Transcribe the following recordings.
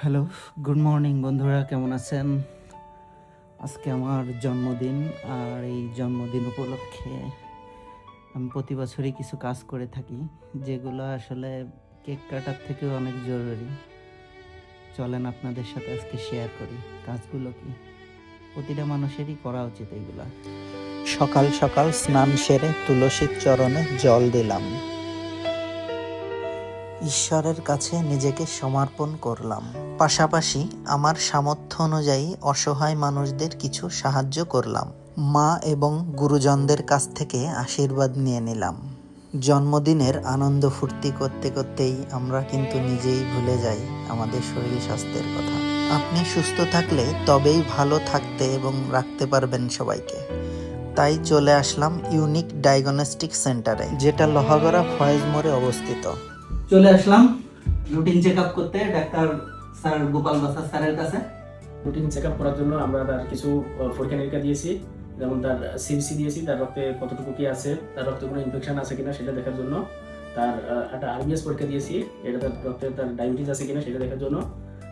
Hello, good morning বন্ধুরা, কেমন আছেন? আজকে আমার জন্মদিন। আর এই জন্মদিন উপলক্ষে আমি প্রতি বছরই কিছু কাজ করে থাকি, যেগুলো আসলে কেক কাটার থেকেও অনেক জরুরি। চলেন আপনাদের সাথে আজকে শেয়ার করি কাজগুলো কি। প্রতিটা মানুষেরই করা উচিত এইগুলা। সকাল সকাল স্নান সেরে তুলসীর চরণে জল দিলাম। ঈশ্বরের কাছে নিজেকে সমর্পণ করলাম। পাশাপাশি আমার সামর্থ্য অনুযায়ী অসহায় মানুষদের কিছু সাহায্য করলাম। মা এবং গুরুজনদের কাছ থেকে আশীর্বাদ নিয়ে নিলাম। জন্মদিনের আনন্দ ফুর্তি করতে করতেই আমরা কিন্তু নিজেই ভুলে যাই আমাদের শরীর স্বাস্থ্যের কথা। আপনি সুস্থ থাকলে তবেই ভালো থাকতে এবং রাখতে পারবেন সবাইকে। তাই চলে আসলাম ইউনিক ডায়াগনস্টিক সেন্টারে, যেটা লোহাগড়া ফয়েজ মোড়ে অবস্থিত। চলে আসলাম রুটিন চেক আপ করতে ডাক্তার স্যার গোপাল বাসা স্যারের কাছে। রুটিন চেক আপ করার জন্য আমরা তার কিছু পরীক্ষা নিরীক্ষা দিয়েছি, যেমন তার সিবিসি দিয়েছি, তার রক্তে কতটুকু কি আছে, তার রক্তে কোনো ইনফেকশন আছে কিনা সেটা দেখার জন্য। তার একটা আরবিএস পরীক্ষা দিয়েছি, এটা তার রক্তে তার ডায়াবেটিস আছে কিনা সেটা দেখার জন্য।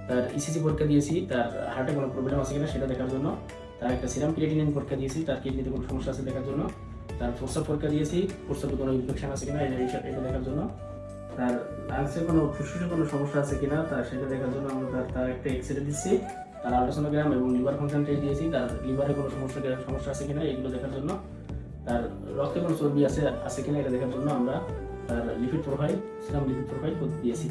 তার ইসিজি পরীক্ষা দিয়েছি, তার হার্টে কোনো প্রবলেম আছে কিনা সেটা দেখার জন্য। তার একটা সিরাম ক্রিয়েটিনিন পরীক্ষা দিয়েছি, তার কিডনিতে কোনো সমস্যা আছে দেখার জন্য। তার প্রস্রাব পরীক্ষা দিয়েছি, প্রস্রাবে কোনো ইনফেকশন আছে কিনা এটা দেখার জন্য। তার লাংসে কোনো ফুসফুসে কোনো সমস্যা আছে কিনা তার সেটা দেখার জন্য আমরা তার একটা এক্সরে দিচ্ছি। তার আল্ট্রাসোনোগ্রাম এবং লিভার ফাংশন টেস্ট দিয়েছি, তার লিভারে কোনো সমস্যা আছে কিনা এগুলো দেখার জন্য। তার রক্তে কোনো চর্বি আছে কিনা এটা দেখার জন্য আমরা তার lipid profile, serum lipid profile দিয়েছি।